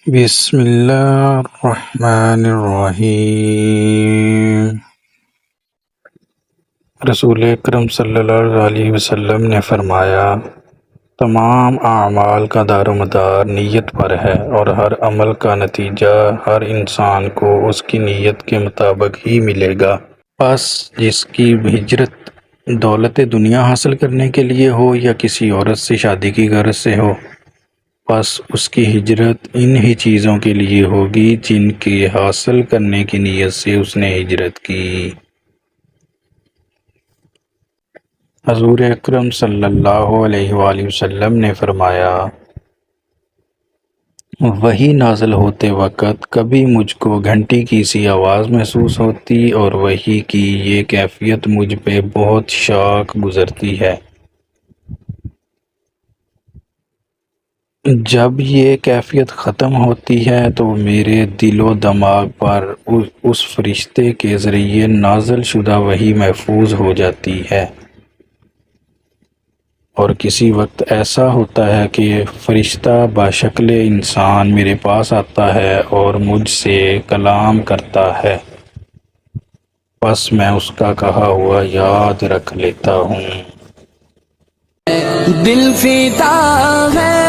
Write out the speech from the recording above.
بسم اللہ الرحمن الرحیم۔ رسول اکرم صلی اللہ علیہ وسلم نے فرمایا، تمام اعمال کا دار و مدار نیت پر ہے، اور ہر عمل کا نتیجہ ہر انسان کو اس کی نیت کے مطابق ہی ملے گا۔ پس جس کی ہجرت دولت دنیا حاصل کرنے کے لیے ہو یا کسی عورت سے شادی کی غرض سے ہو، پس اس کی ہجرت ان ہی چیزوں کے لیے ہوگی جن کے حاصل کرنے کی نیت سے اس نے ہجرت کی۔ حضور اکرم صلی اللہ علیہ وآلہ وسلم نے فرمایا، وحی نازل ہوتے وقت کبھی مجھ کو گھنٹی کی سی آواز محسوس ہوتی اور وحی کی یہ کیفیت مجھ پہ بہت شاق گزرتی ہے۔ جب یہ کیفیت ختم ہوتی ہے تو میرے دل و دماغ پر اس فرشتے کے ذریعے نازل شدہ وحی محفوظ ہو جاتی ہے، اور کسی وقت ایسا ہوتا ہے کہ فرشتہ بشکل انسان میرے پاس آتا ہے اور مجھ سے کلام کرتا ہے، پس میں اس کا کہا ہوا یاد رکھ لیتا ہوں۔ دل فیتا ہے